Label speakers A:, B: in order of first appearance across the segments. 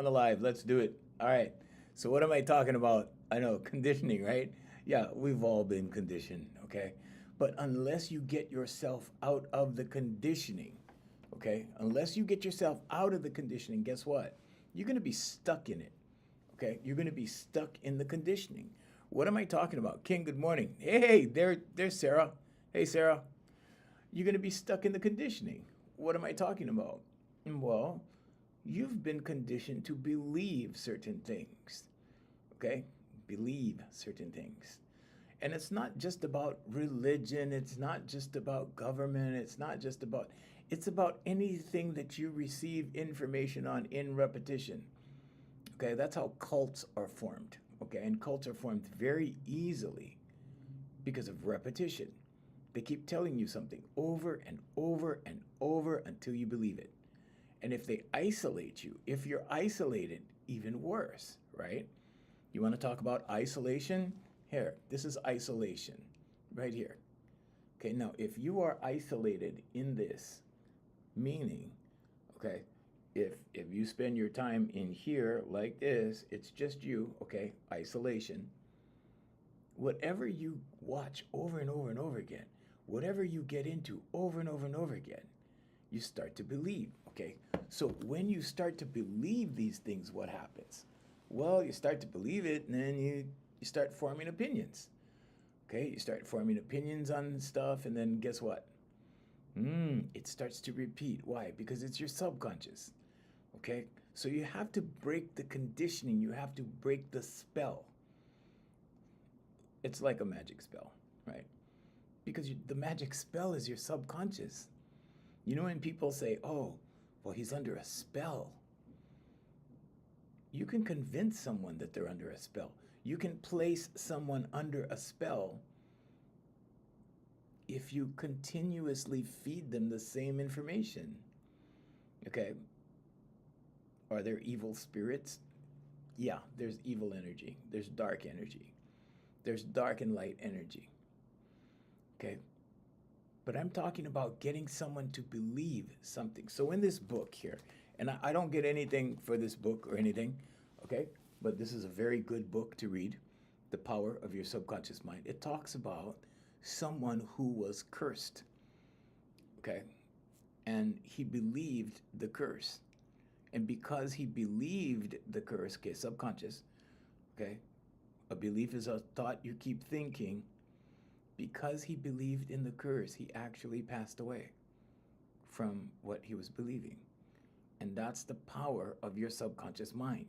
A: on the live. Let's do it. All right. So what am I talking about? I know conditioning, right? Yeah, we've all been conditioned, okay? But unless you get yourself out of the conditioning, okay? Unless you get yourself out of the conditioning, guess what? You're going to be stuck in it. Okay? You're going to be stuck in the conditioning. What am I talking about? King, good morning. Hey, there's Sarah. Hey, Sarah. You're going to be stuck in the conditioning. What am I talking about? Well, you've been conditioned to believe certain things. Okay? Believe certain things. And it's not just about religion, it's not just about government, it's about anything that you receive information on in repetition. Okay, that's how cults are formed. Okay, and cults are formed very easily because of repetition. They keep telling you something over and over and over until you believe it. And if they isolate you, if you're isolated, even worse, right? You want to talk about isolation? Here, this is isolation right here. Okay, now if you are isolated in this, meaning, okay, if you spend your time in here like this, it's just you, okay, isolation. Whatever you watch over and over and over again, whatever you get into over and over and over again, you start to believe, okay? So when you start to believe these things, what happens? Well, you start to believe it, and then you start forming opinions, okay? You start forming opinions on stuff, and then guess what? It starts to repeat. Why? Because it's your subconscious. Okay? So you have to break the conditioning, you have to break the spell. It's like a magic spell, right? Because the magic spell is your subconscious. You know, when people say, oh, well, he's under a spell, you can convince someone that they're under a spell. You can place someone under a spell if you continuously feed them the same information. Okay? Are there evil spirits? Yeah, there's evil energy. There's dark energy. There's dark and light energy. Okay? But I'm talking about getting someone to believe something. So in this book here, and I don't get anything for this book or anything, okay? But this is a very good book to read, The Power of Your Subconscious Mind. It talks about someone who was cursed, okay? And he believed the curse. And because he believed the curse, okay, subconscious, okay, a belief is a thought you keep thinking. Because he believed in the curse, he actually passed away from what he was believing. And that's the power of your subconscious mind.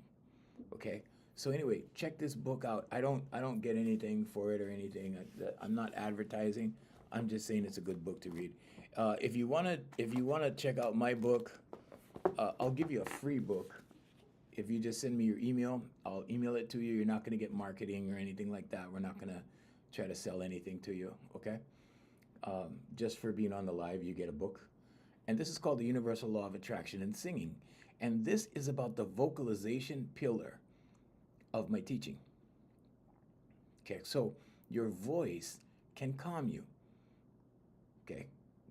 A: Okay? So anyway, check this book out. I don't get anything for it or anything. I'm not advertising. I'm just saying it's a good book to read. If you wanna check out my book, I'll give you a free book. If you just send me your email, I'll email it to you. You're not going to get marketing or anything like that. We're not going to try to sell anything to you, okay? Just for being on the live, you get a book. And this is called The Universal Law of Attraction and Singing. And this is about the vocalization pillar of my teaching. Okay, so your voice can calm you, okay?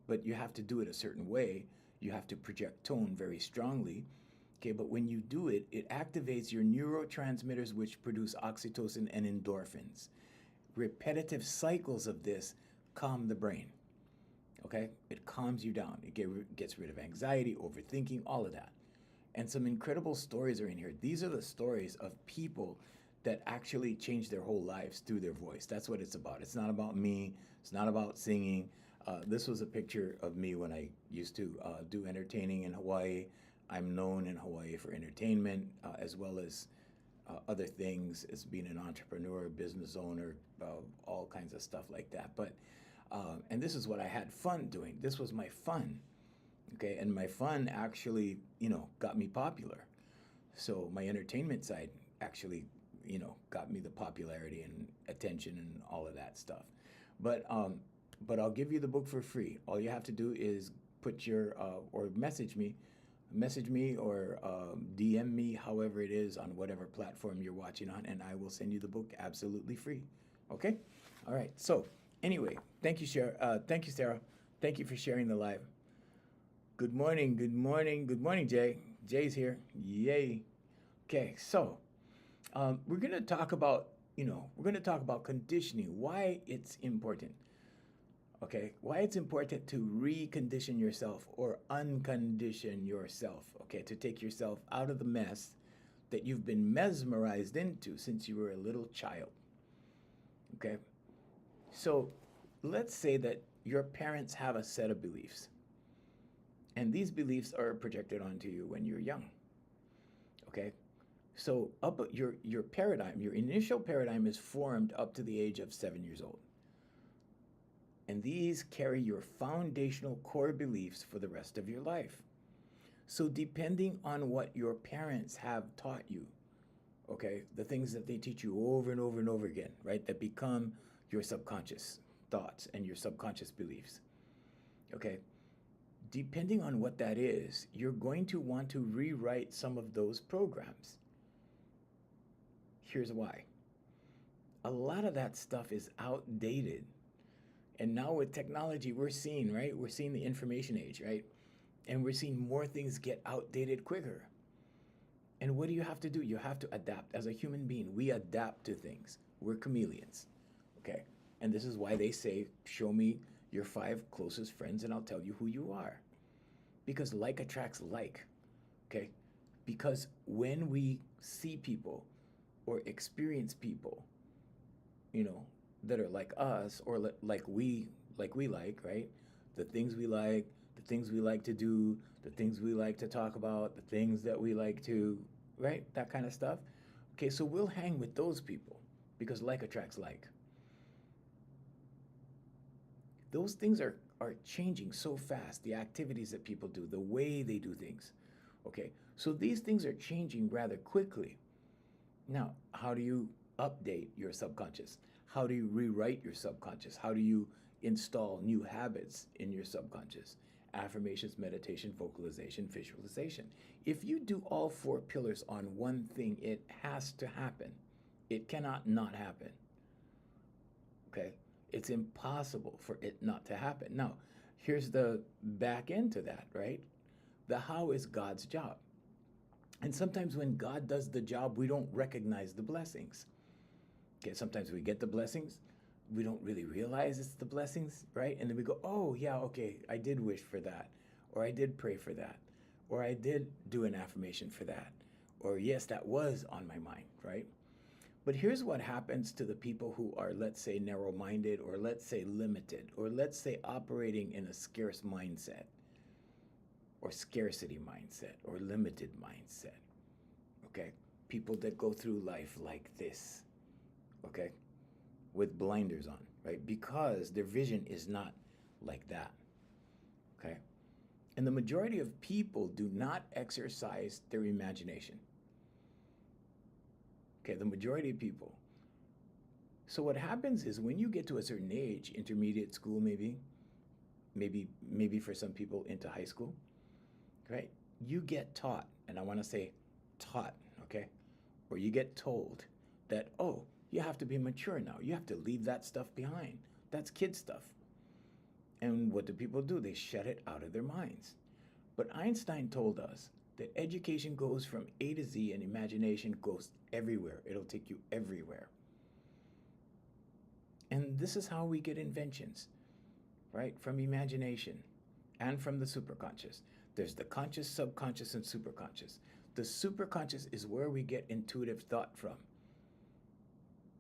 A: But you have to do it a certain way. You have to project tone very strongly. Okay, but when you do it, it activates your neurotransmitters, which produce oxytocin and endorphins. Repetitive cycles of this calm the brain. Okay, it calms you down. It gets rid of anxiety, overthinking, all of that. And some incredible stories are in here. These are the stories of people that actually changed their whole lives through their voice. That's what it's about. It's not about me. It's not about singing. This was a picture of me when I used to do entertaining in Hawaii. I'm known in Hawaii for entertainment as well as other things, as being an entrepreneur, business owner, all kinds of stuff like that. But and this is what I had fun doing. This was my fun, okay? And my fun actually, got me popular. So my entertainment side actually, got me the popularity and attention and all of that stuff. But I'll give you the book for free. All you have to do is put your or message me or DM me, however it is, on whatever platform you're watching on, and I will send you the book absolutely free. Okay? All right. So anyway, thank you, Sarah. Thank you for sharing the live. Good morning, Jay. Jay's here. Yay. Okay, so we're going to talk about, we're going to talk about conditioning, why it's important. Okay, why it's important to recondition yourself or uncondition yourself, okay, to take yourself out of the mess that you've been mesmerized into since you were a little child. Okay, so let's say that your parents have a set of beliefs, and these beliefs are projected onto you when you're young. Okay, so your paradigm, your initial paradigm is formed up to the age of 7 years old. And these carry your foundational core beliefs for the rest of your life. So, depending on what your parents have taught you, okay, the things that they teach you over and over and over again, right, that become your subconscious thoughts and your subconscious beliefs, okay, depending on what that is, you're going to want to rewrite some of those programs. Here's why. A lot of that stuff is outdated. And now with technology, we're seeing, right? We're seeing the information age, right? And we're seeing more things get outdated quicker. And what do you have to do? You have to adapt. As a human being, we adapt to things. We're chameleons, okay? And this is why they say, show me your 5 closest friends and I'll tell you who you are. Because like attracts like, okay? Because when we see people or experience people, that are like us or like we like, right? The things we like, the things we like to do, the things we like to talk about, the things that we like to, right? That kind of stuff. Okay, so we'll hang with those people because like attracts like. Those things are changing so fast, the activities that people do, the way they do things. Okay, so these things are changing rather quickly. Now, how do you update your subconscious? How do you rewrite your subconscious? How do you install new habits in your subconscious? Affirmations, meditation, vocalization, visualization. If you do all 4 pillars on one thing, it has to happen. It cannot not happen. Okay? It's impossible for it not to happen. Now, here's the back end to that, right? The how is God's job. And sometimes when God does the job, we don't recognize the blessings. Okay, sometimes we get the blessings, we don't really realize it's the blessings, right? And then we go, oh, yeah, okay, I did wish for that, or I did pray for that, or I did do an affirmation for that, or yes, that was on my mind, right? But here's what happens to the people who are, let's say, narrow-minded, or let's say limited, or let's say operating in a scarce mindset, or scarcity mindset, or limited mindset, okay? People that go through life like this, okay, with blinders on, right? Because their vision is not like that, okay? And the majority of people do not exercise their imagination, okay? The majority of people. So what happens is when you get to a certain age, intermediate school maybe for some people into high school, right? You get taught, and I want to say taught, okay? Or you get told that, oh, you have to be mature now. You have to leave that stuff behind. That's kid stuff. And what do people do? They shut it out of their minds. But Einstein told us that education goes from A to Z and imagination goes everywhere. It'll take you everywhere. And this is how we get inventions, right? From imagination and from the superconscious. There's the conscious, subconscious, and superconscious. The superconscious is where we get intuitive thought from.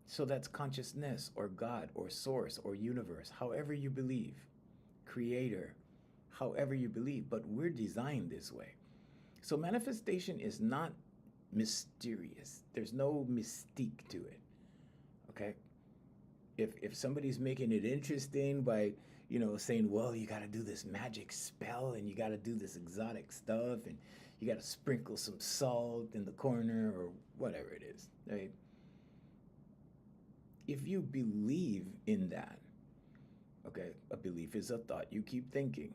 A: So that's consciousness or God or source or universe, however you believe, creator, however you believe, but we're designed this way. So manifestation is not mysterious. There's no mystique to it, okay? If somebody's making it interesting by, saying, well, you got to do this magic spell and you got to do this exotic stuff and you got to sprinkle some salt in the corner or whatever it is, right? If you believe in that, okay, a belief is a thought you keep thinking,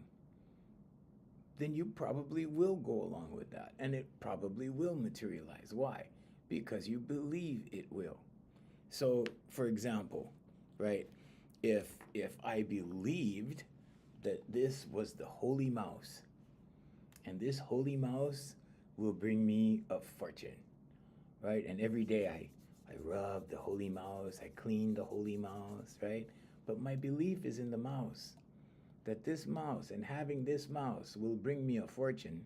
A: then you probably will go along with that and it probably will materialize. Why? Because you believe it will. So, for example, right, if I believed that this was the holy mouse and this holy mouse will bring me a fortune, right? And every day I rub the holy mouse, I clean the holy mouse, right? But my belief is in the mouse, that this mouse and having this mouse will bring me a fortune.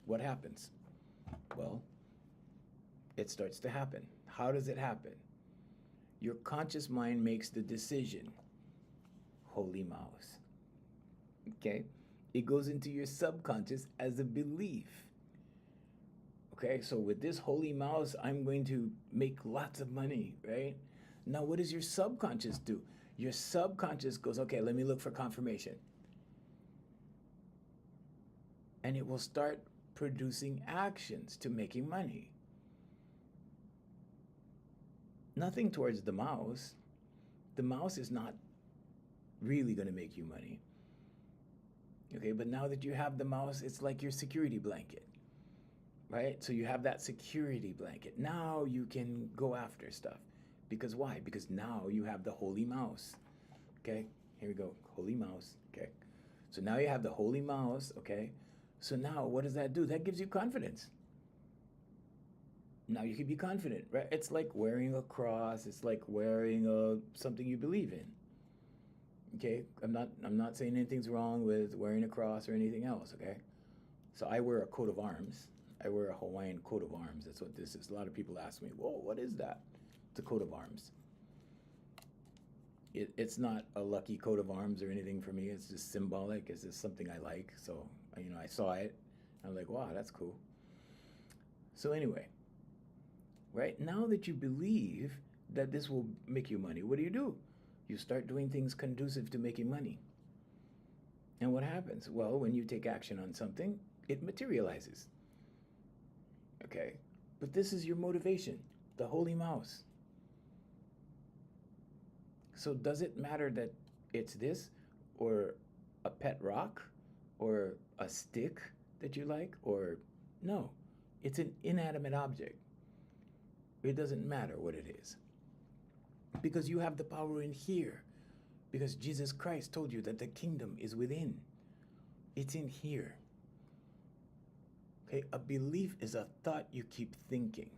A: What happens? Well, it starts to happen. How does it happen? Your conscious mind makes the decision, holy mouse. Okay? It goes into your subconscious as a belief. Okay, so with this holy mouse, I'm going to make lots of money, right? Now, what does your subconscious do? Your subconscious goes, okay, let me look for confirmation. And it will start producing actions to making money. Nothing towards the mouse. The mouse is not really going to make you money. Okay, but now that you have the mouse, it's like your security blanket, right? So you have that security blanket. Now you can go after stuff. Because why? Because now you have the holy mouse. Okay, here we go, holy mouse. Okay, so now you have the holy mouse. Okay, so now what does that do? That gives you confidence. Now you can be confident, right? It's like wearing a cross. It's like wearing something you believe in. Okay, I'm not saying anything's wrong with wearing a cross or anything else. Okay, so I wear a coat of arms. I wear a Hawaiian coat of arms. That's what this is. A lot of people ask me, whoa, what is that? It's a coat of arms. It's not a lucky coat of arms or anything for me. It's just symbolic. It's just something I like. So, I saw it. I was like, wow, that's cool. So anyway, right now that you believe that this will make you money, what do? You start doing things conducive to making money. And what happens? Well, when you take action on something, it materializes. Okay, but this is your motivation, the holy mouse. So does it matter that it's this or a pet rock or a stick that you like? Or no, it's an inanimate object. It doesn't matter what it is. Because you have the power in here. Because Jesus Christ told you that the kingdom is within. It's in here. Okay, a belief is a thought you keep thinking.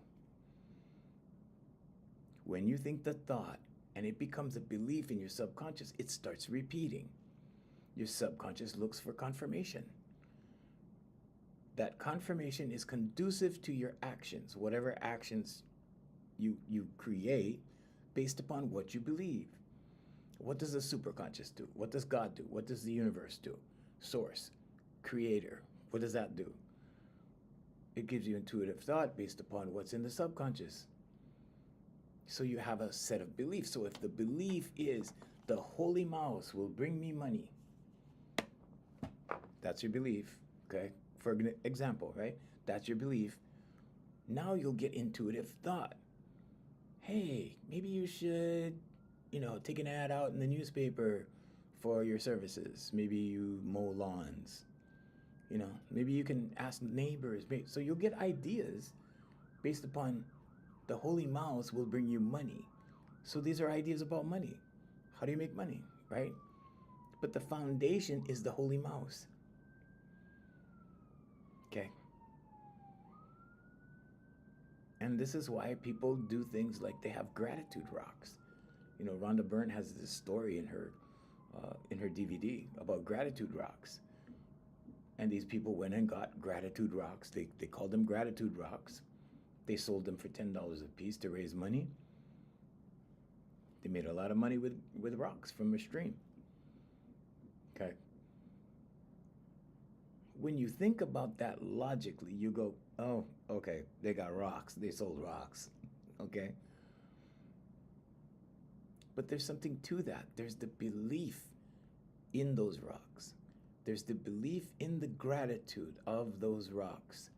A: When you think the thought and it becomes a belief in your subconscious, it starts repeating. Your subconscious looks for confirmation. That confirmation is conducive to your actions, whatever actions you create based upon what you believe. What does the superconscious do? What does God do? What does the universe do? Source, creator, what does that do? It gives you intuitive thought based upon what's in the subconscious. So you have a set of beliefs. So if the belief is the holy mouse will bring me money, that's your belief, okay? For example, right? That's your belief. Now you'll get intuitive thought. Hey, maybe you should, take an ad out in the newspaper for your services. Maybe you mow lawns. Maybe you can ask neighbors. So you'll get ideas based upon the holy mouse will bring you money. So these are ideas about money. How do you make money, right? But the foundation is the holy mouse. Okay. And this is why people do things like they have gratitude rocks. Rhonda Byrne has this story in her DVD about gratitude rocks. And these people went and got gratitude rocks. They called them gratitude rocks. They sold them for $10 a piece to raise money. They made a lot of money with rocks from a stream. Okay. When you think about that logically, you go, oh, okay, they got rocks. They sold rocks. Okay. But there's something to that. There's the belief in those rocks. There's the belief in the gratitude of those rocks.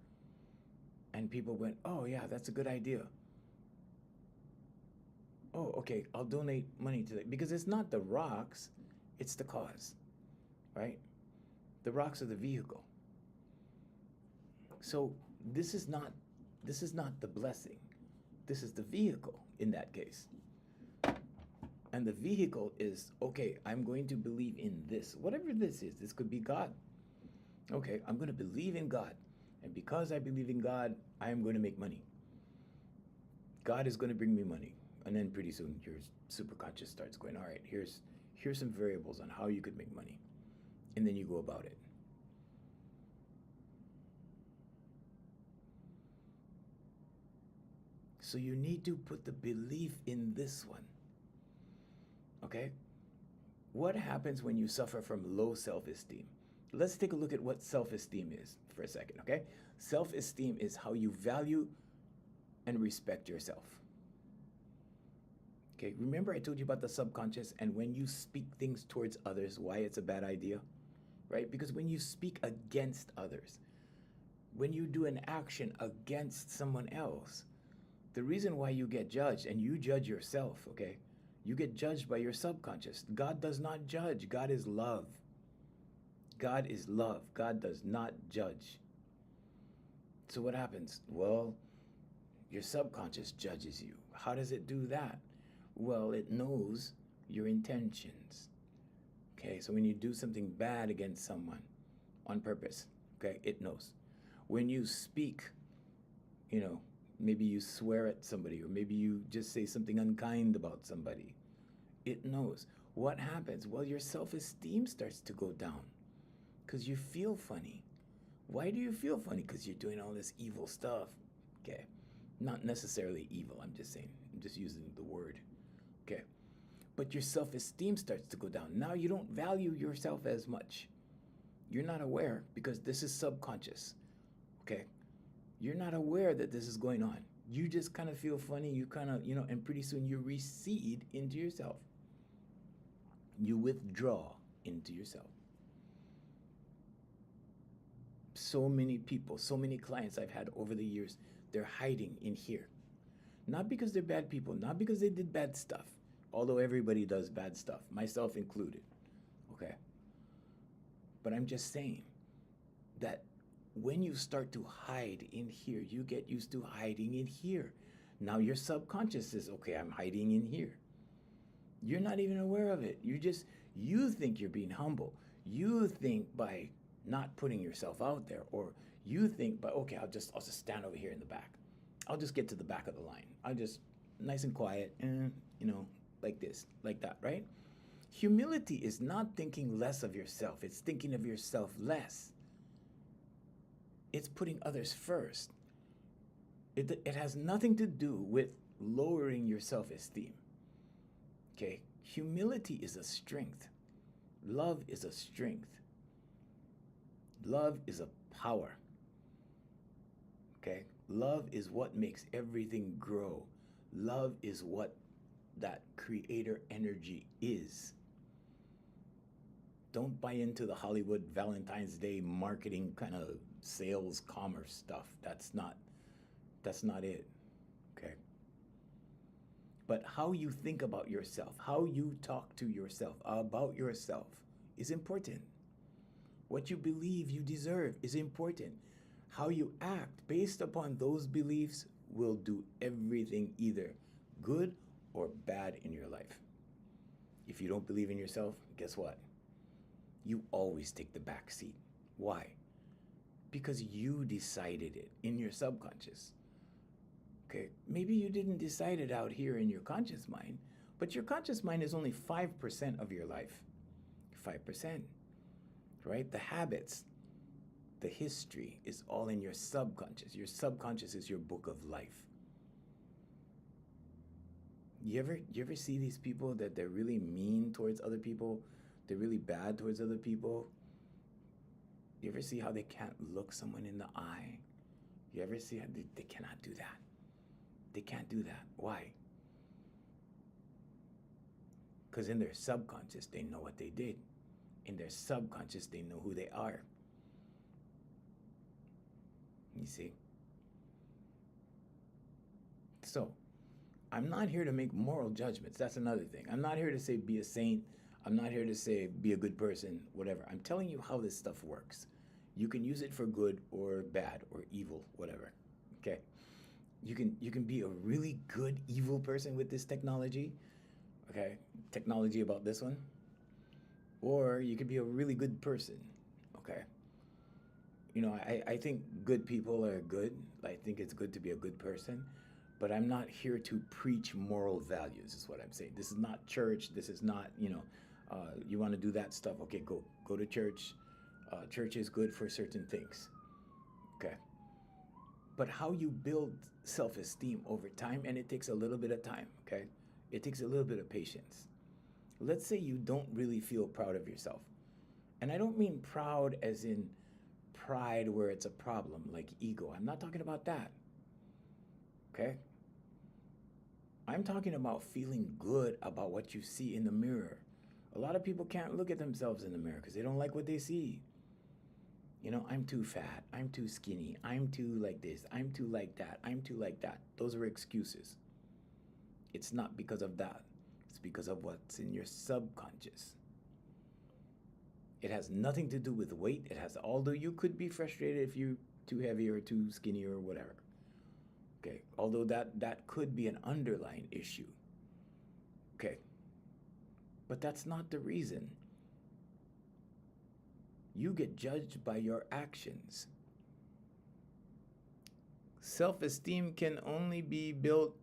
A: And people went, oh yeah, that's a good idea. Oh, okay, I'll donate money to that. Because it's not the rocks, it's the cause, right? The rocks are the vehicle. So this is not the blessing. This is the vehicle in that case. And the vehicle is, okay, I'm going to believe in this. Whatever this is, this could be God. Okay, I'm going to believe in God. And because I believe in God, I am going to make money. God is going to bring me money. And then pretty soon your superconscious starts going, all right, here's some variables on how you could make money. And then you go about it. So you need to put the belief in this one. Okay? What happens when you suffer from low self-esteem? Let's take a look at what self-esteem is for a second, okay? Self-esteem is how you value and respect yourself. Okay, remember I told you about the subconscious and when you speak things towards others, why it's a bad idea, right? Because when you speak against others, when you do an action against someone else, the reason why you get judged, and you judge yourself, okay? You get judged by your subconscious. God does not judge. God is love. God is love. God does not judge. So what happens? Well, your subconscious judges you. How does it do that? Well, it knows your intentions. Okay, so when you do something bad against someone on purpose, okay, it knows. When you speak, maybe you swear at somebody, or maybe you just say something unkind about somebody, it knows. What happens? Well, your self-esteem starts to go down because you feel funny. Why do you feel funny? Because you're doing all this evil stuff. Okay, not necessarily evil, I'm just saying, I'm just using the word. Okay, but your self-esteem starts to go down. Now you don't value yourself as much. You're not aware because this is subconscious. Okay, you're not aware that this is going on. You just kind of feel funny. You kind of, and pretty soon you recede into yourself. You withdraw into yourself. So many people, so many clients I've had over the years, they're hiding in here. Not because they're bad people, not because they did bad stuff, although everybody does bad stuff, myself included, okay? But I'm just saying that when you start to hide in here, you get used to hiding in here. Now your subconscious says, okay, I'm hiding in here. You're not even aware of it. You think you're being humble. You think by not putting yourself out there, or you think by, okay, I'll just stand over here in the back. I'll just get to the back of the line. I'll just nice and quiet, like this, like that, right? Humility is not thinking less of yourself. It's thinking of yourself less. It's putting others first. It has nothing to do with lowering your self-esteem. Okay? Humility is a strength. Love is a strength. Love is a power. Okay? Love is what makes everything grow. Love is what that creator energy is. Don't buy into the Hollywood Valentine's Day marketing kind of sales commerce stuff. That's not it. Okay? But how you think about yourself, how you talk to yourself about yourself is important. What you believe you deserve is important. How you act based upon those beliefs will do everything either good or bad in your life. If you don't believe in yourself, guess what? You always take the back seat. Why? Because you decided it in your subconscious. Okay, maybe you didn't decide it out here in your conscious mind, but your conscious mind is only 5% of your life. 5%, right? The habits, the history is all in your subconscious. Your subconscious is your book of life. You ever see these people that they're really mean towards other people? They're really bad towards other people? You ever see how they can't look someone in the eye? You ever see how they cannot do that? They can't do that. Why? Because in their subconscious, they know what they did. In their subconscious, they know who they are. You see? So, I'm not here to make moral judgments. That's another thing. I'm not here to say be a saint. I'm not here to say be a good person, whatever. I'm telling you how this stuff works. You can use it for good or bad or evil, whatever. Okay? You can be a really good evil person with this technology. Okay? Technology about this one. Or you could be a really good person. Okay? I think good people are good. I think it's good to be a good person, but I'm not here to preach moral values, is what I'm saying. This is not church. This is not, you want to do that stuff. Okay, go to church. Church is good for certain things. Okay. But how you build self-esteem over time, and it takes a little bit of time, okay? It takes a little bit of patience. Let's say you don't really feel proud of yourself. And I don't mean proud as in pride where it's a problem, like ego. I'm not talking about that, okay? I'm talking about feeling good about what you see in the mirror. A lot of people can't look at themselves in the mirror because they don't like what they see. I'm too fat, I'm too skinny, I'm too like this, I'm too like that, I'm too like that. Those are excuses. It's not because of that. It's because of what's in your subconscious. It has nothing to do with weight. Although you could be frustrated if you're too heavy or too skinny or whatever. Okay, although that could be an underlying issue. Okay, but that's not the reason. You get judged by your actions. Self-esteem can only be built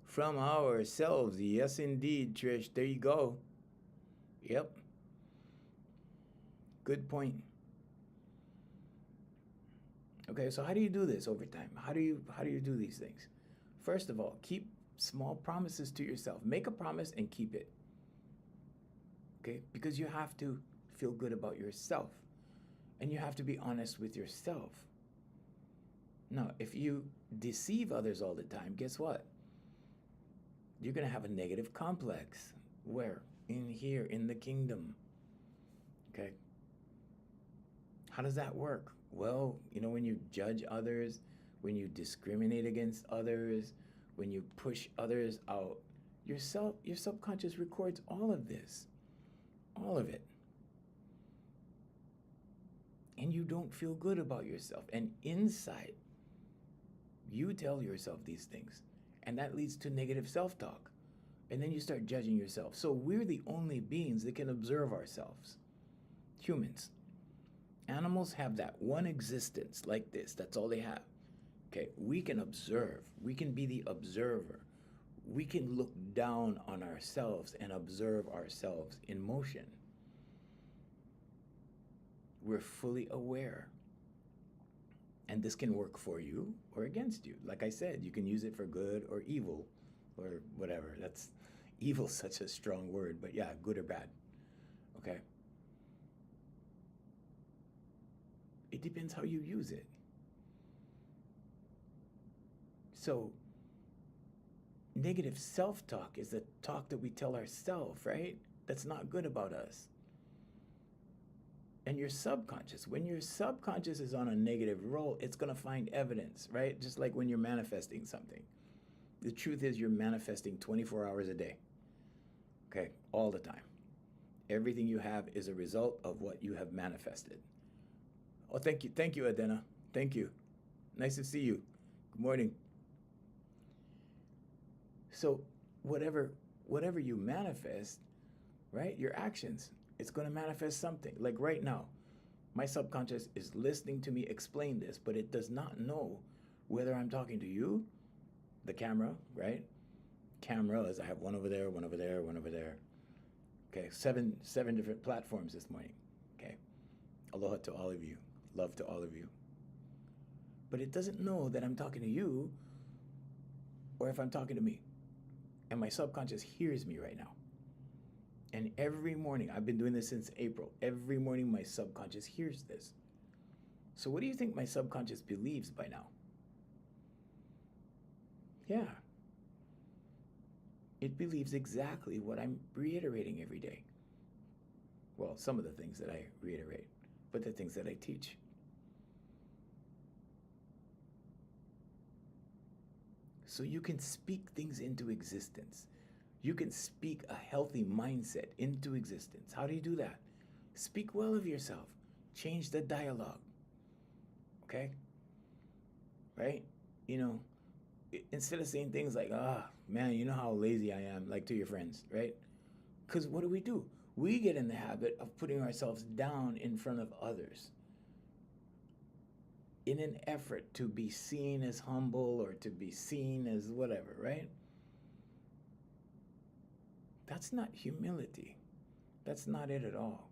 A: from ourselves. Yes, indeed, Trish. There you go. Yep. Good point. Okay, so how do you do this over time? How do you do these things? First of all, keep small promises to yourself. Make a promise and keep it. Okay? Because you have to feel good about yourself. And you have to be honest with yourself. Now, if you deceive others all the time, guess what? You're going to have a negative complex. Where? In here, in the kingdom. Okay? How does that work? Well, when you judge others, when you discriminate against others, when you push others out, your subconscious records all of this. All of it. And you don't feel good about yourself. And inside, you tell yourself these things. And that leads to negative self-talk. And then you start judging yourself. So we're the only beings that can observe ourselves. Humans. Animals have that one existence like this. That's all they have. Okay, we can observe. We can be the observer. We can look down on ourselves and observe ourselves in motion. We're fully aware. And this can work for you or against you. Like I said, you can use it for good or evil or whatever. That's evil, such a strong word, but yeah, good or bad. Okay? It depends how you use it. So, negative self-talk is the talk that we tell ourselves, right? That's not good about us. And your subconscious, when your subconscious is on a negative roll, it's going to find evidence, right? Just like when you're manifesting something. The truth is you're manifesting 24 hours a day. Okay, all the time. Everything you have is a result of what you have manifested. Oh, thank you, Adena. Thank you. Nice to see you. Good morning. So whatever you manifest, right, your actions, it's going to manifest something. Like right now, my subconscious is listening to me explain this, but it does not know whether I'm talking to you, the camera, right? Cameras, I have one over there, one over there, one over there. Okay, seven different platforms this morning. Okay, aloha to all of you, love to all of you. But it doesn't know that I'm talking to you or if I'm talking to me. And my subconscious hears me right now. And every morning, I've been doing this since April, every morning my subconscious hears this. So what do you think my subconscious believes by now? Yeah. It believes exactly what I'm reiterating every day. Well, some of the things that I reiterate, but the things that I teach. So you can speak things into existence. You can speak a healthy mindset into existence. How do you do that? Speak well of yourself. Change the dialogue. Okay? Right? Instead of saying things like, man, you know how lazy I am, like to your friends, right? Because what do? We get in the habit of putting ourselves down in front of others. in an effort to be seen as humble or to be seen as whatever, right? That's not humility. That's not it at all.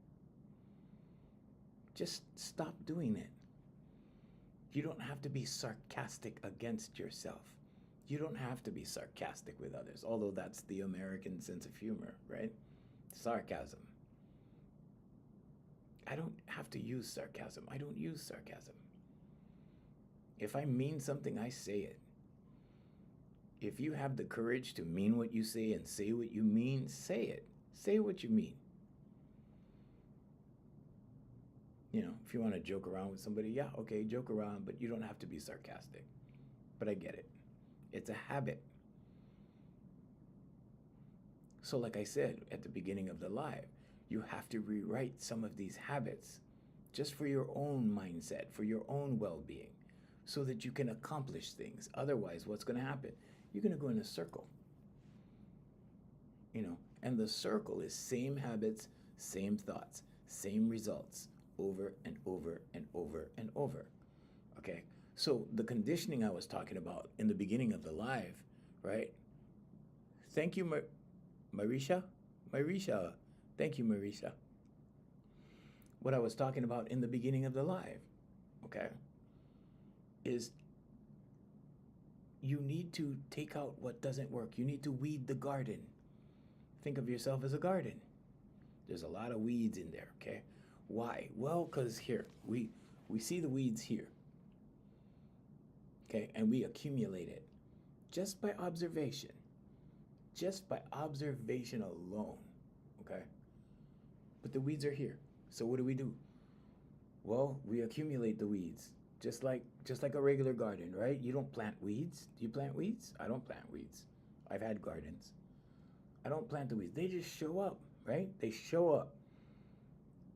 A: Just stop doing it. You don't have to be sarcastic against yourself. You don't have to be sarcastic with others, although that's the American sense of humor, right? Sarcasm. I don't have to use sarcasm. I don't use sarcasm. If I mean something, I say it. If you have the courage to mean what you say and say what you mean, say it. Say what you mean. You know, if you want to joke around with somebody, yeah, okay, joke around, but you don't have to be sarcastic. But I get it. It's a habit. So like I said at the beginning of the live, you have to rewrite some of these habits just for your own mindset, for your own well-being, so that you can accomplish things. Otherwise, what's going to happen? You're going to go in a circle. You know, and the circle is same habits, same thoughts, same results over and over and over and over. Okay? So the conditioning I was talking about in the beginning of the live, right? Thank you, Marisha. Marisha. Thank you, Marisha. What I was talking about in the beginning of the live, okay, is you need to take out what doesn't work. You need to weed the garden. Think of yourself as a garden. There's a lot of weeds in there, okay? Why? Well, because here, we see the weeds here, okay? And we accumulate it just by observation. Just by observation alone, okay? But the weeds are here. So what do? Well, we accumulate the weeds. Just like a regular garden, right? You don't plant weeds. Do you plant weeds? I don't plant weeds. I've had gardens. I don't plant the weeds. They just show up, right? They show up.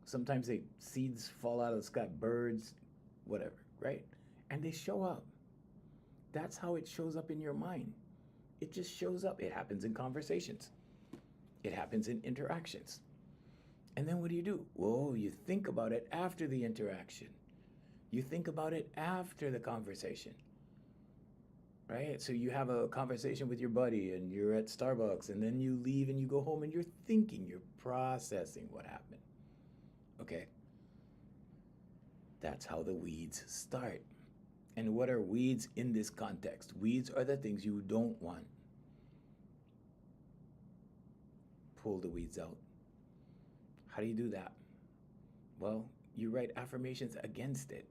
A: Sometimes seeds fall out of the sky, birds, whatever, right? And they show up. That's how it shows up in your mind. It just shows up. It happens in conversations. It happens in interactions. And then what do? Well, you think about it after the interaction. You think about it after the conversation, right? So you have a conversation with your buddy and you're at Starbucks and then you leave and you go home and you're thinking, you're processing what happened, okay? That's how the weeds start. And what are weeds in this context? Weeds are the things you don't want. Pull the weeds out. How do you do that? Well, you write affirmations against it.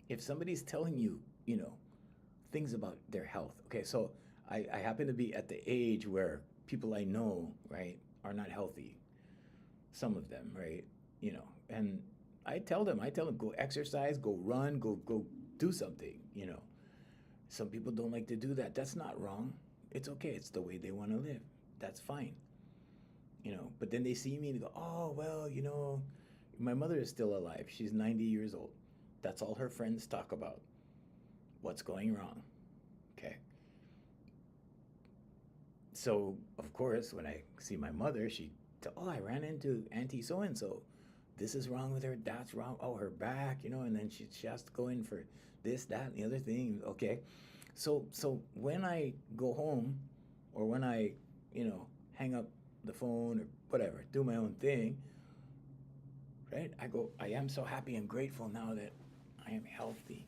A: If somebody's telling you, you know, things about their health, okay, so I happen to be at the age where people I know, right, are not healthy. Some of them, right, you know, and I tell them, go exercise, go run, go do something, you know. Some people don't like to do that. That's not wrong. It's okay. It's the way they want to live. That's fine. You know, but then they see me and go, oh, well, you know, my mother is still alive. She's 90 years old. That's all her friends talk about. What's going wrong? Okay. So, of course, when I see my mother, I ran into Auntie so-and-so. This is wrong with her. That's wrong. Oh, her back, you know, and then she has to go in for this, that, and the other thing. Okay. So when I go home or when I, you know, hang up the phone or whatever, do my own thing, right? I go, I am so happy and grateful now that I am healthy.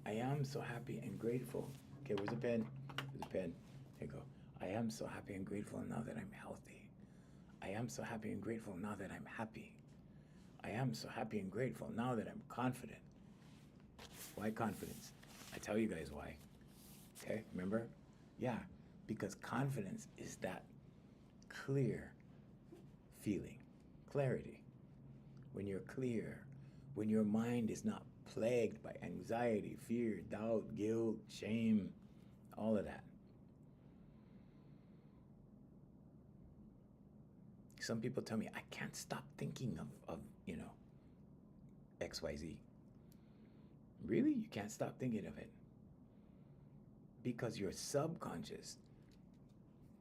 A: I am so happy and grateful. Okay, where's the pen? There's a pen. Here you go. I am so happy and grateful now that I'm healthy. I am so happy and grateful now that I'm happy. I am so happy and grateful now that I'm confident. Why confidence? I tell you guys why. Okay, remember? Yeah, because confidence is that clear feeling, clarity. When you're clear, when your mind is not plagued by anxiety, fear, doubt, guilt, shame, all of that. Some people tell me, I can't stop thinking of you know, XYZ. Really? You can't stop thinking of it? Because your subconscious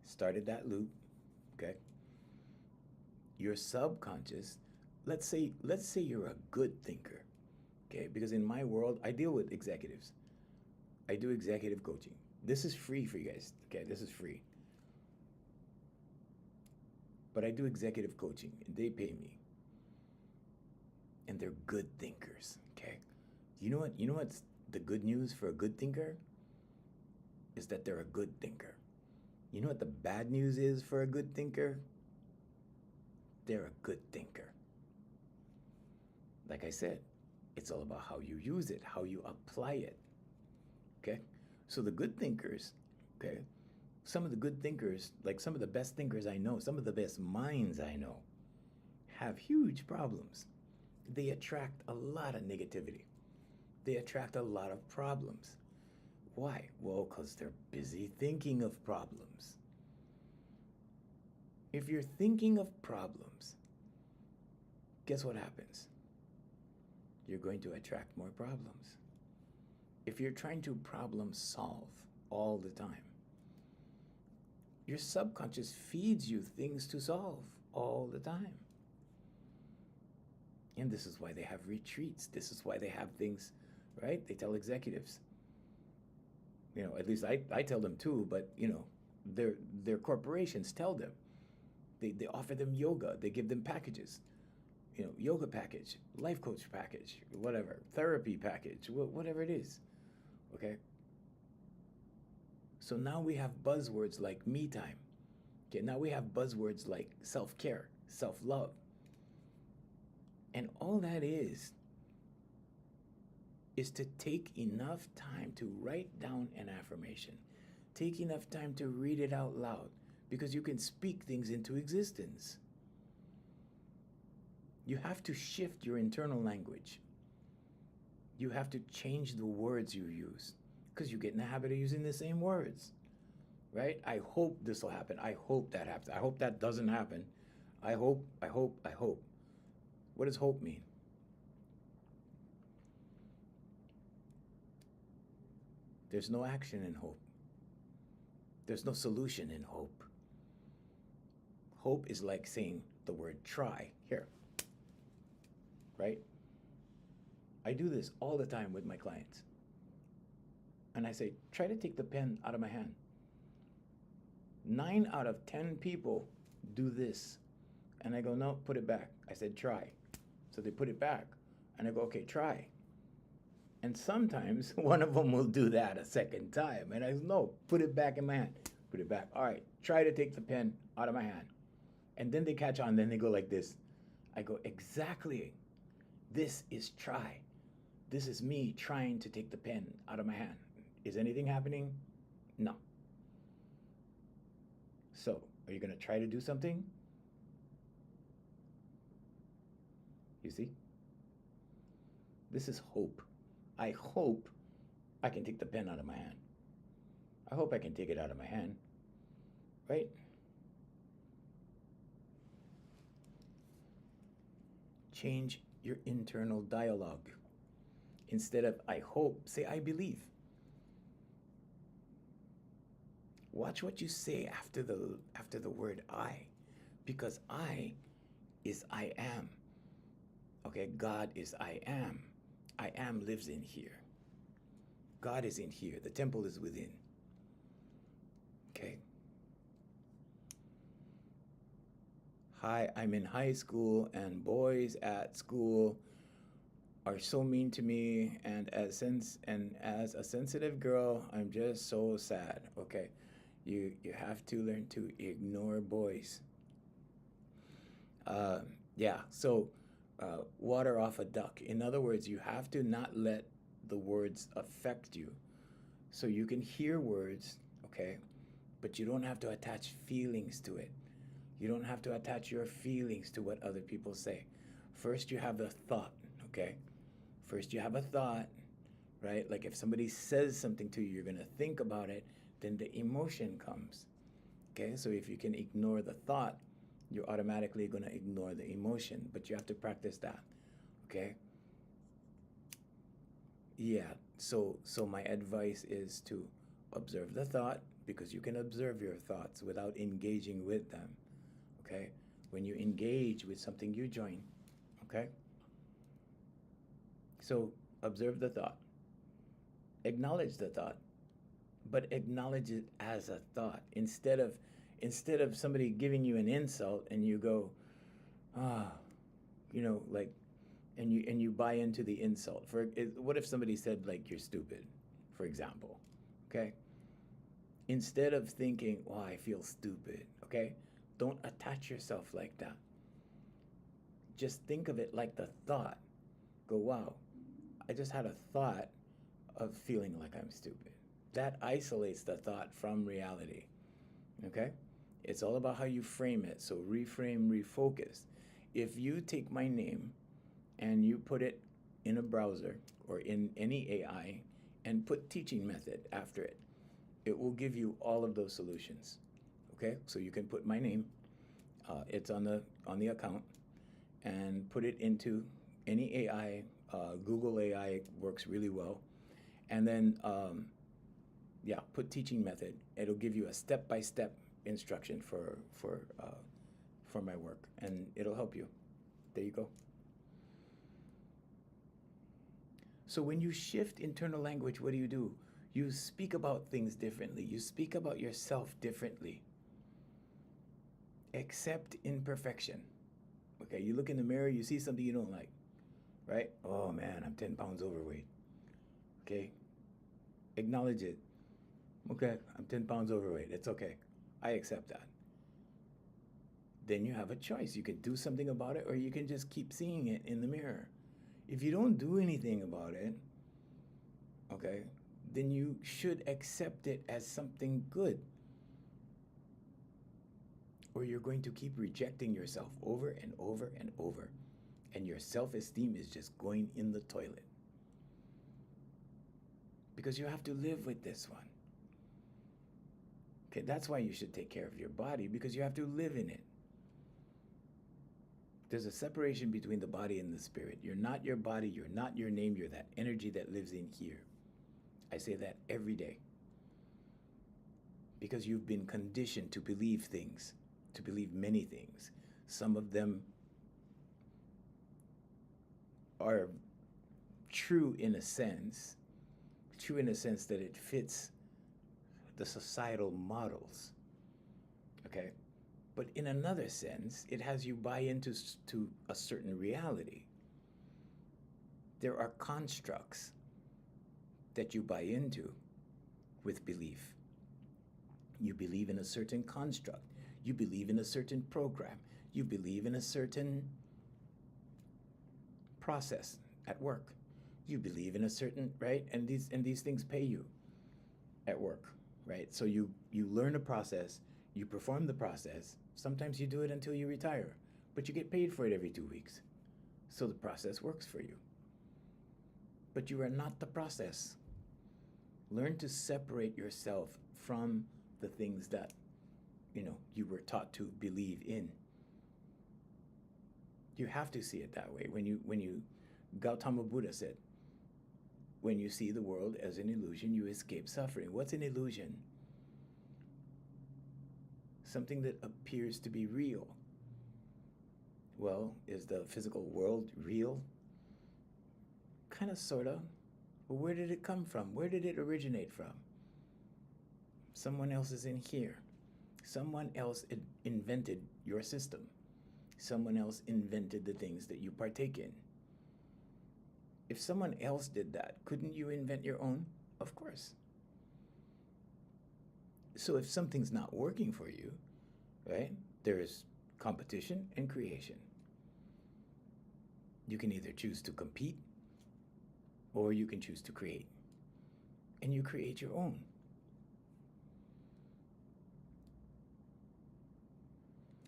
A: started that loop, okay? Your subconscious let's say you're a good thinker, okay? Because in my world, I deal with executives. I do executive coaching. This is free for you guys, okay? This is free. But I do executive coaching, and they pay me. And they're good thinkers, okay? You know what? You know what's the good news for a good thinker? Is that they're a good thinker. You know what the bad news is for a good thinker? They're a good thinker. Like I said, it's all about how you use it, how you apply it. Okay? So the good thinkers, okay, some of the good thinkers, like some of the best thinkers I know, some of the best minds I know, have huge problems. They attract a lot of negativity. They attract a lot of problems. Why? Well, because they're busy thinking of problems. If you're thinking of problems, guess what happens? You're going to attract more problems. If you're trying to problem solve all the time, your subconscious feeds you things to solve all the time. And this is why they have retreats. This is why they have things, right? They tell executives. At least I tell them too, but their corporations tell them. They offer them yoga. They give them packages. Yoga package, life coach package, whatever, therapy package, whatever it is. Okay? So now we have buzzwords like me time. Okay, now we have buzzwords like self-care, self-love. And all that is to take enough time to write down an affirmation. Take enough time to read it out loud, because you can speak things into existence. You have to shift your internal language. You have to change the words you use, because you get in the habit of using the same words, right? I hope this will happen. I hope that happens. I hope that doesn't happen. I hope. What does hope mean? There's no action in hope. There's no solution in hope. Hope is like saying the word try. Here, right? I do this all the time with my clients. And I say, try to take the pen out of my hand. 9 out of 10 people do this. And I go, no, put it back. I said, try. So they put it back. And I go, okay, try. And sometimes one of them will do that a second time. And I go, no, put it back in my hand. Put it back. All right, try to take the pen out of my hand. And then they catch on. Then they go like this. I go, exactly. This is try. This is me trying to take the pen out of my hand. Is anything happening? No. So, are you going to try to do something? You see? This is hope. I hope I can take the pen out of my hand. I hope I can take it out of my hand. Right? Change your internal dialogue. Instead of I hope, say I believe. Watch what you say after the word I, because I is I am. Okay, God is I am. I am lives in here. God is in here. The temple is within. Okay. Hi, I'm in high school and boys at school are so mean to me, and as a sensitive girl, I'm just so sad. Okay. You have to learn to ignore boys. So water off a duck. In other words, you have to not let the words affect you. So you can hear words, okay, but you don't have to attach feelings to it. You don't have to attach your feelings to what other people say. First, you have the thought, okay? First, you have a thought, right? Like if somebody says something to you, you're going to think about it, then the emotion comes, okay? So if you can ignore the thought, you're automatically going to ignore the emotion, but you have to practice that, okay? Yeah, so my advice is to observe the thought, because you can observe your thoughts without engaging with them, okay? When you engage with something, you join, Okay? So observe the thought, acknowledge the thought, but acknowledge it as a thought instead of somebody giving you an insult and you go, ah, like, and you buy into the insult. What if somebody said like you're stupid, for example? Okay? Instead of thinking, oh, I feel stupid, okay? Don't attach yourself like that. Just think of it like the thought. Go, wow, I just had a thought of feeling like I'm stupid. That isolates the thought from reality, okay? It's all about how you frame it. So reframe, refocus. If you take my name and you put it in a browser or in any AI and put teaching method after it, it will give you all of those solutions. Okay, so you can put my name, it's on the account, and put it into any AI. Google AI works really well, and then put teaching method. It'll give you a step-by-step instruction for my work, and it'll help you. There you go. So when you shift internal language, what do? You speak about things differently. You speak about yourself differently. Accept imperfection. Okay, you look in the mirror, you see something you don't like, right? Oh man, I'm 10 pounds overweight. Okay, acknowledge it. Okay, I'm 10 pounds overweight. It's okay. I accept that. Then you have a choice. You can do something about it, or you can just keep seeing it in the mirror. If you don't do anything about it, okay, then you should accept it as something good. Or you're going to keep rejecting yourself over and over and over, and your self-esteem is just going in the toilet. Because you have to live with this one. Okay, that's why you should take care of your body, because you have to live in it. There's a separation between the body and the spirit. You're not your body, you're not your name, you're that energy that lives in here. I say that every day. Because you've been conditioned to believe things, to believe many things. Some of them are true in a sense that it fits the societal models, okay? But in another sense, it has you buy into a certain reality. There are constructs that you buy into with belief. You believe in a certain construct. You believe in a certain program. You believe in a certain process at work. You believe in a certain, right? And these things pay you at work, right? So you learn a process, you perform the process. Sometimes you do it until you retire, but you get paid for it every 2 weeks. So the process works for you. But you are not the process. Learn to separate yourself from the things that you were taught to believe in. You have to see it that way. When you Gautama Buddha said, when you see the world as an illusion, you escape suffering. What's an illusion? Something that appears to be real. Well, is the physical world real? Kind of, sort of. But where did it come from? Where did it originate from? Someone else is in here. Someone else invented your system. Someone else invented the things that you partake in. If someone else did that, couldn't you invent your own? Of course. So if something's not working for you, right, there is competition and creation. You can either choose to compete or you can choose to create. And you create your own.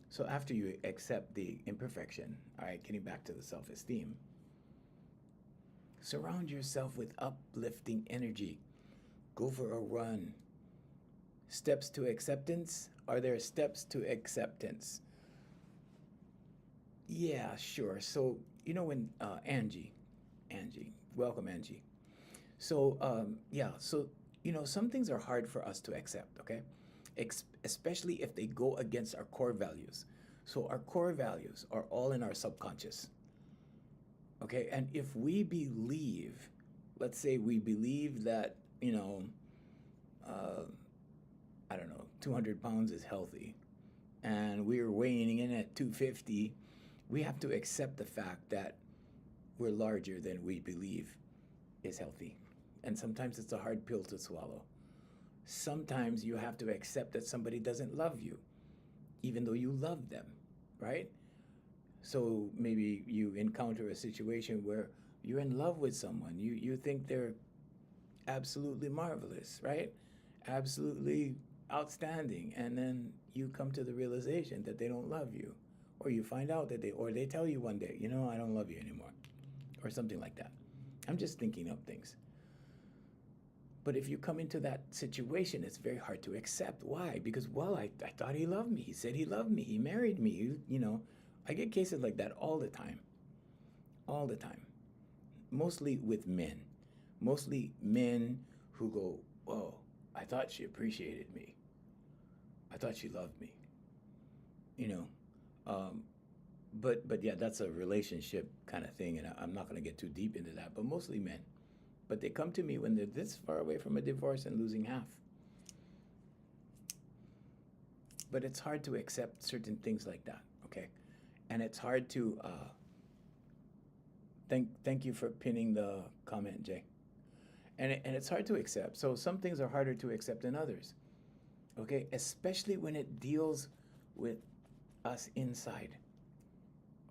A: So after you accept the imperfection, all right, getting back to the self-esteem, surround yourself with uplifting energy. Go for a run. Steps to acceptance? Are there steps to acceptance? Yeah, sure. So, when Angie, welcome Angie. So, some things are hard for us to accept, okay? Especially if they go against our core values. So our core values are all in our subconscious. Okay, and if we believe, let's say we believe that, uh, I don't know, 200 pounds is healthy, and we're weighing in at 250, we have to accept the fact that we're larger than we believe is healthy. And sometimes it's a hard pill to swallow. Sometimes you have to accept that somebody doesn't love you, even though you love them, right? So maybe you encounter a situation where you're in love with someone. You think they're absolutely marvelous, right? Absolutely outstanding. And then you come to the realization that they don't love you. Or you find out that or they tell you one day, I don't love you anymore. Or something like that. I'm just thinking up things. But if you come into that situation, it's very hard to accept. Why? Because, well, I thought he loved me. He said he loved me. He married me. I get cases like that all the time. All the time. Mostly with men. Mostly men who go, "Whoa, I thought she appreciated me. I thought she loved me." You know, um, but yeah, that's a relationship kind of thing, and I'm not going to get too deep into that. But mostly men. But they come to me when they're this far away from a divorce and losing half. But it's hard to accept certain things like that, okay? And it's hard to thank you for pinning the comment, Jay. And it's hard to accept. So some things are harder to accept than others, okay? Especially when it deals with us inside,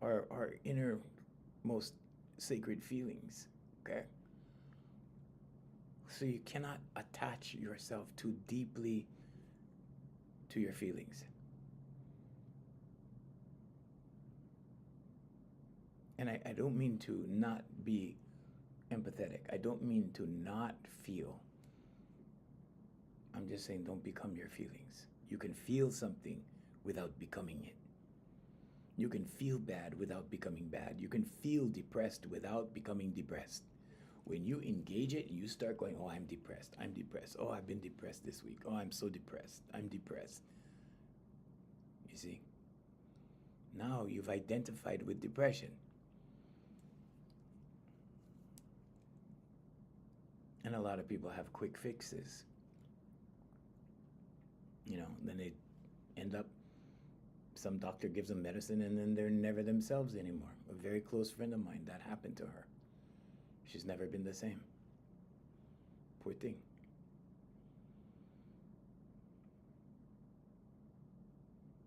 A: our innermost sacred feelings, okay? So you cannot attach yourself too deeply to your feelings. And I don't mean to not be empathetic. I don't mean to not feel. I'm just saying don't become your feelings. You can feel something without becoming it. You can feel bad without becoming bad. You can feel depressed without becoming depressed. When you engage it, you start going, "Oh, I'm depressed. I'm depressed. Oh, I've been depressed this week. Oh, I'm so depressed. I'm depressed." You see? Now you've identified with depression. And a lot of people have quick fixes. Then they end up, some doctor gives them medicine and then they're never themselves anymore. A very close friend of mine, that happened to her. She's never been the same. Poor thing.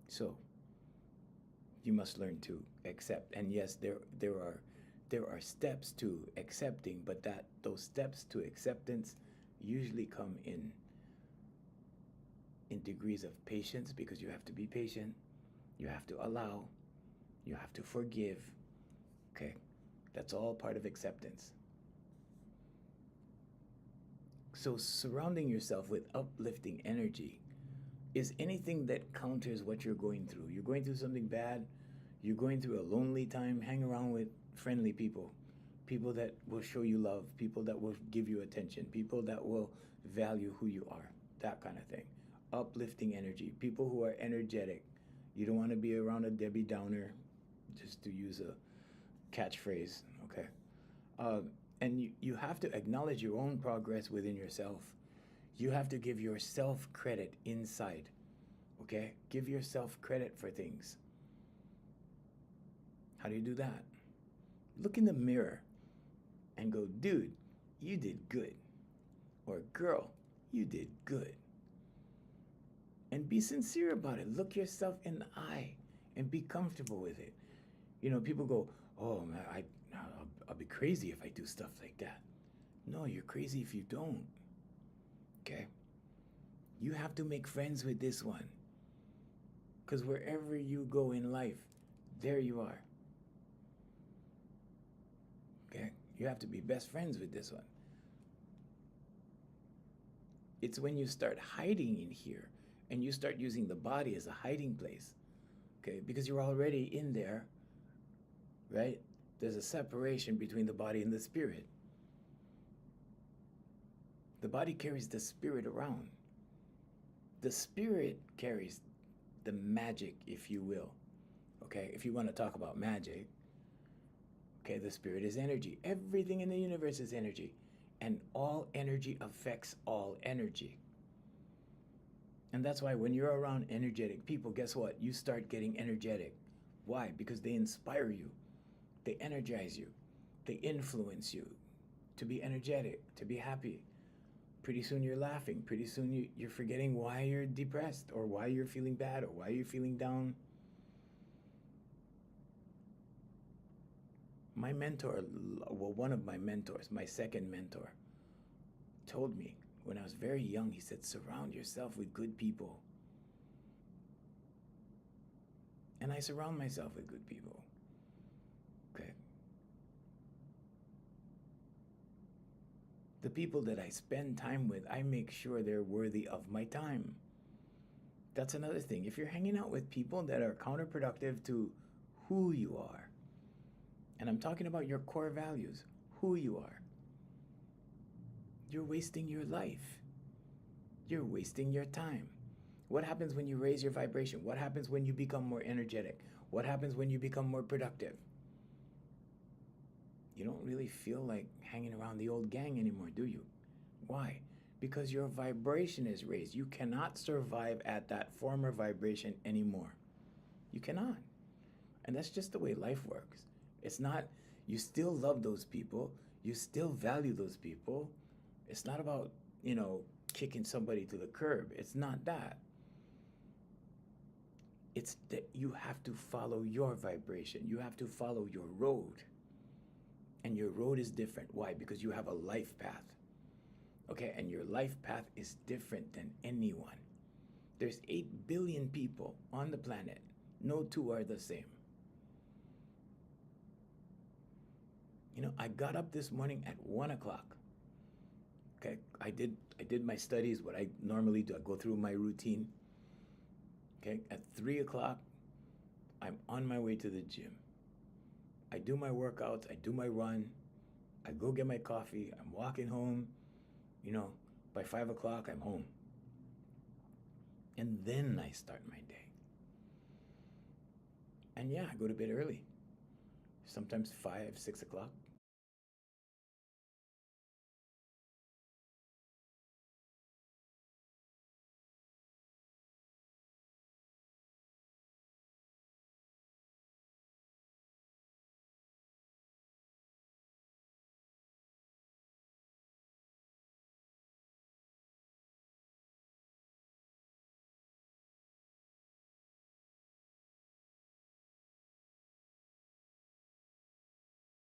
A: So you must learn to accept. And yes, there are steps to accepting, but those steps to acceptance usually come in degrees of patience, because you have to be patient, you have to allow, you have to forgive. Okay, that's all part of acceptance. So surrounding yourself with uplifting energy is anything that counters what you're going through. You're going through something bad, you're going through a lonely time, hang around with friendly people. People that will show you love, people that will give you attention, people that will value who you are, that kind of thing. Uplifting energy, people who are energetic. You don't want to be around a Debbie Downer, just to use a catchphrase, okay? And you have to acknowledge your own progress within yourself. You have to give yourself credit inside, okay? Give yourself credit for things. How do you do that? Look in the mirror and go, "Dude, you did good." Or, "Girl, you did good." And be sincere about it. Look yourself in the eye and be comfortable with it. People go, "Oh, man, I'll be crazy if I do stuff like that." No, you're crazy if you don't. Okay? You have to make friends with this one. Because wherever you go in life, there you are. Okay? You have to be best friends with this one. It's when you start hiding in here and you start using the body as a hiding place, okay? Because you're already in there, right? There's a separation between the body and the spirit. The body carries the spirit around. The spirit carries the magic, if you will, okay? If you want to talk about magic, Okay, the spirit is energy. Everything in the universe is energy. And all energy affects all energy. And that's why when you're around energetic people, guess what? You start getting energetic. Why? Because they inspire you, they energize you, they influence you to be energetic, to be happy. Pretty soon you're laughing. Pretty soon you're forgetting why you're depressed or why you're feeling bad or why you're feeling down. My mentor, well, one of my mentors, my second mentor, told me when I was very young, he said, surround yourself with good people. And I surround myself with good people. Okay. The people that I spend time with, I make sure they're worthy of my time. That's another thing. If you're hanging out with people that are counterproductive to who you are, and I'm talking about your core values, who you are, you're wasting your life. You're wasting your time. What happens when you raise your vibration? What happens when you become more energetic? What happens when you become more productive? You don't really feel like hanging around the old gang anymore, do you? Why? Because your vibration is raised. You cannot survive at that former vibration anymore. You cannot. And that's just the way life works. It's not, you still love those people, you still value those people. It's not about, kicking somebody to the curb. It's not that. It's that you have to follow your vibration. You have to follow your road. And your road is different. Why? Because you have a life path. Okay, and your life path is different than anyone. There's 8 billion people on the planet. No two are the same. I got up this morning at 1 o'clock. Okay, I did my studies, what I normally do. I go through my routine. Okay, at 3 o'clock, I'm on my way to the gym. I do my workouts, I do my run, I go get my coffee, I'm walking home. By 5 o'clock, I'm home. And then I start my day. And yeah, I go to bed early. Sometimes 5, 6 o'clock.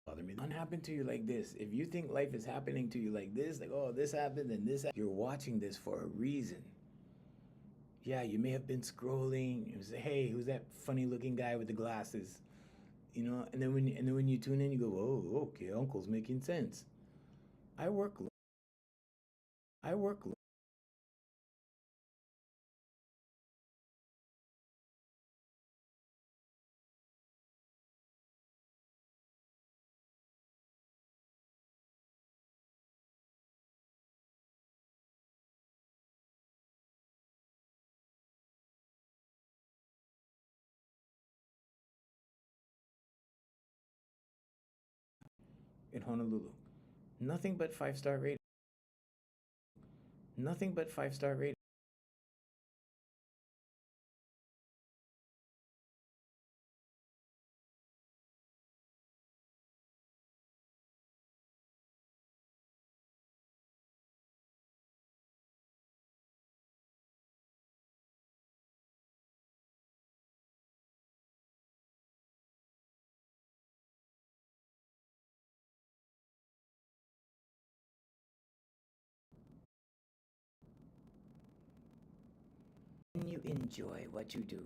A: Bother me. None happen to you like this. If you think life is happening to you like this, like, oh, this happened and this happened, you're watching this for a reason. Yeah, you may have been scrolling. You say, hey, who's that funny looking guy with the glasses? And then when you tune in, you go, oh, okay, Uncle's making sense. I work. I work. In Honolulu. Nothing but 5-star rating. Nothing but 5-star rating. When you enjoy what you do,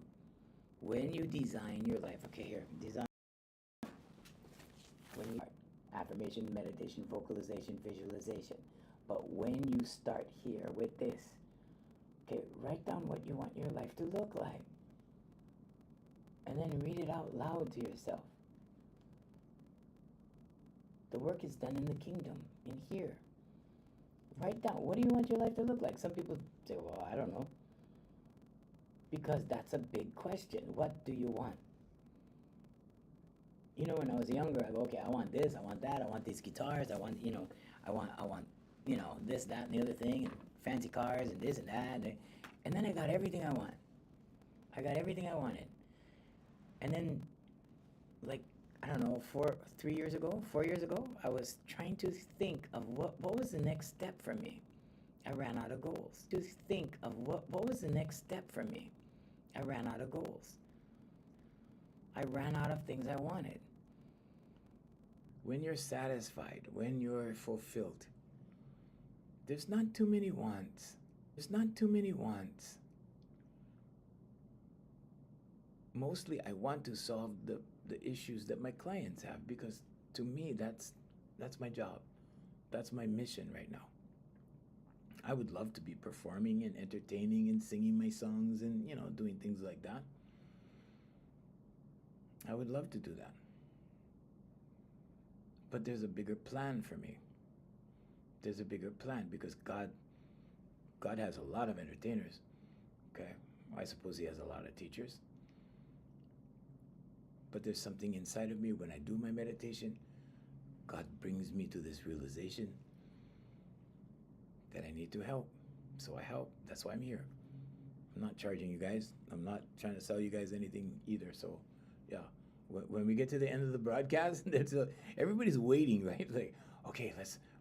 A: when you design your life, okay, here, design. When you affirmation, meditation, vocalization, visualization. But when you start here with this, okay, write down what you want your life to look like. And then read it out loud to yourself. The work is done in the kingdom, in here. Write down, what do you want your life to look like? Some people say, well, I don't know. Because that's a big question. What do you want?
B: when I was younger, I go, okay, I want this, I want that, I want these guitars, I want, I want, this, that, and the other thing, and fancy cars, and this and that, and then I got everything I want. I got everything I wanted, and then, like, I don't know, 4 years ago, I was trying to think of what was the next step for me. I ran out of goals. To think of what was the next step for me. I ran out of goals. I ran out of things I wanted.
A: When you're satisfied, when you're fulfilled, there's not too many wants. There's not too many wants. Mostly I want to solve the issues that my clients have, because to me that's my job. That's my mission right now. I would love to be performing and entertaining and singing my songs and, doing things like that. I would love to do that. But there's a bigger plan for me. There's a bigger plan because God has a lot of entertainers. Okay? I suppose he has a lot of teachers. But there's something inside of me when I do my meditation. God brings me to this realization that I need to help. So I help. That's why I'm here. I'm not charging you guys. I'm not trying to sell you guys anything either. So, yeah. When we get to the end of the broadcast, everybody's waiting, right? Like, okay,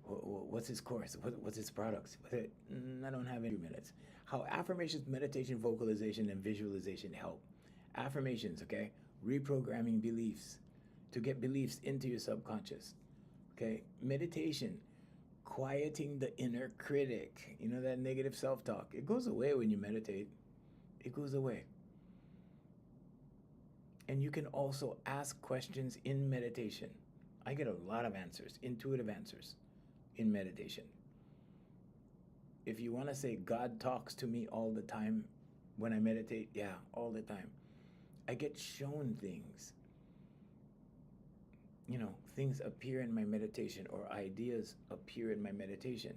A: what's his course? What's his products? I don't have any minutes. How affirmations, meditation, vocalization, and visualization help. Affirmations, okay? Reprogramming beliefs to get beliefs into your subconscious. Okay? Meditation, quieting the inner critic. That negative self-talk. It goes away when you meditate. It goes away. And you can also ask questions in meditation. I get a lot of answers, intuitive answers in meditation. If you want to say God talks to me all the time when I meditate, yeah, all the time. I get shown things. Things appear in my meditation, or ideas appear in my meditation.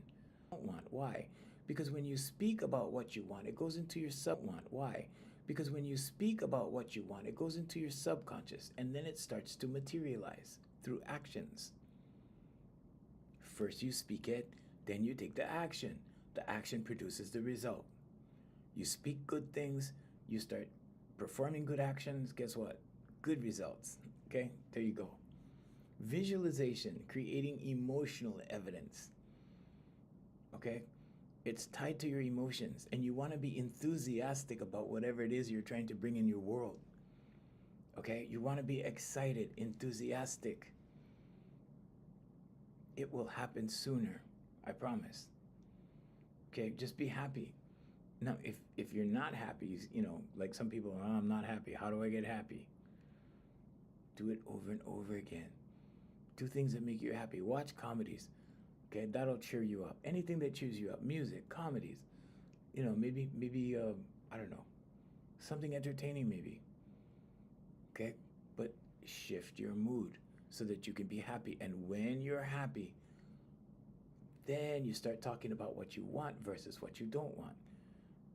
A: I don't want. Why? Because when you speak about what you want, it goes into your want. Why? Because when you speak about what you want, it goes into your subconscious, and then it starts to materialize through actions. First you speak it, then you take the action. The action produces the result. You speak good things, you start performing good actions, guess what? Good results. Okay? There you go. Visualization, creating emotional evidence. Okay? It's tied to your emotions, and you want to be enthusiastic about whatever it is you're trying to bring in your world. Okay? You want to be excited, enthusiastic. It will happen sooner, I promise. Okay? Just be happy. Now, if you're not happy, like some people, oh, I'm not happy. How do I get happy? Do it over and over again. Do things that make you happy. Watch comedies. Okay, that'll cheer you up. Anything that cheers you up. Music, comedies. Maybe I don't know, something entertaining maybe. Okay, but shift your mood so that you can be happy. And when you're happy, then you start talking about what you want versus what you don't want.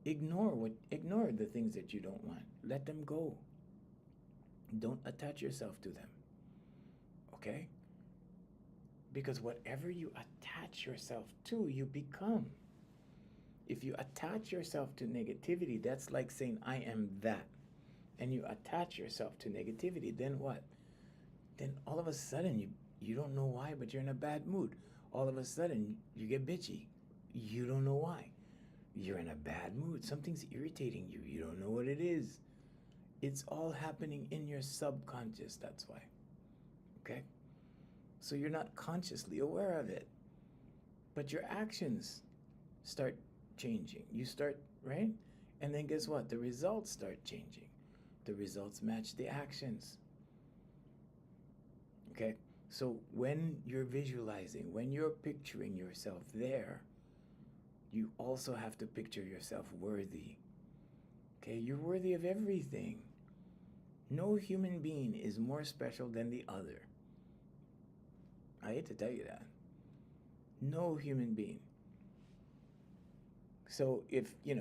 A: Ignore the things that you don't want. Let them go. Don't attach yourself to them. Okay? Because whatever you attach yourself to, you become. If you attach yourself to negativity, that's like saying, I am that. And you attach yourself to negativity, then what? Then all of a sudden, you don't know why, but you're in a bad mood. All of a sudden, you get bitchy. You don't know why. You're in a bad mood. Something's irritating you. You don't know what it is. It's all happening in your subconscious, that's why. Okay? So you're not consciously aware of it. But your actions start changing. You start, right? And then guess what? The results start changing. The results match the actions. Okay? So when you're visualizing, when you're picturing yourself there, you also have to picture yourself worthy. Okay? You're worthy of everything. No human being is more special than the other. I hate to tell you that. No human being. So if, a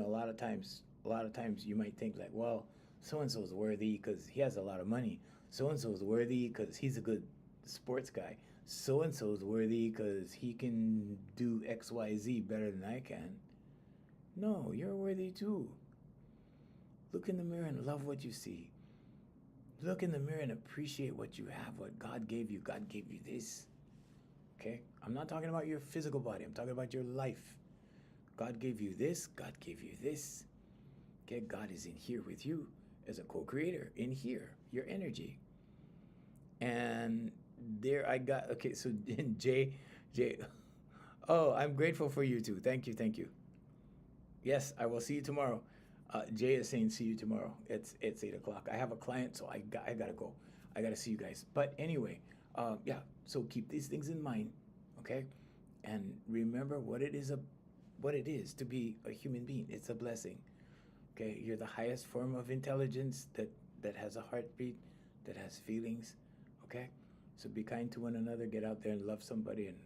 A: lot of times you might think like, well, So and so's worthy because he has a lot of money. So and so's worthy because he's a good sports guy. So and so's worthy because he can do XYZ better than I can. No, you're worthy too. Look in the mirror and love what you see. Look in the mirror and appreciate what you have, what God gave you. God gave you this. Okay? I'm not talking about your physical body, I'm talking about your life. God gave you this, God gave you this. Okay? God is in here with you as a co creator, in here, your energy. And there I got, okay, so Jay, oh, I'm grateful for you too. Thank you, thank you. Yes, I will see you tomorrow. Jay is saying see you tomorrow. It's 8 o'clock. I have a client, so I gotta go. I gotta see you guys. But anyway, yeah. So keep these things in mind, okay? And remember what it is to be a human being. It's a blessing. Okay, you're the highest form of intelligence that has a heartbeat, that has feelings. Okay, so be kind to one another. Get out there and love somebody, and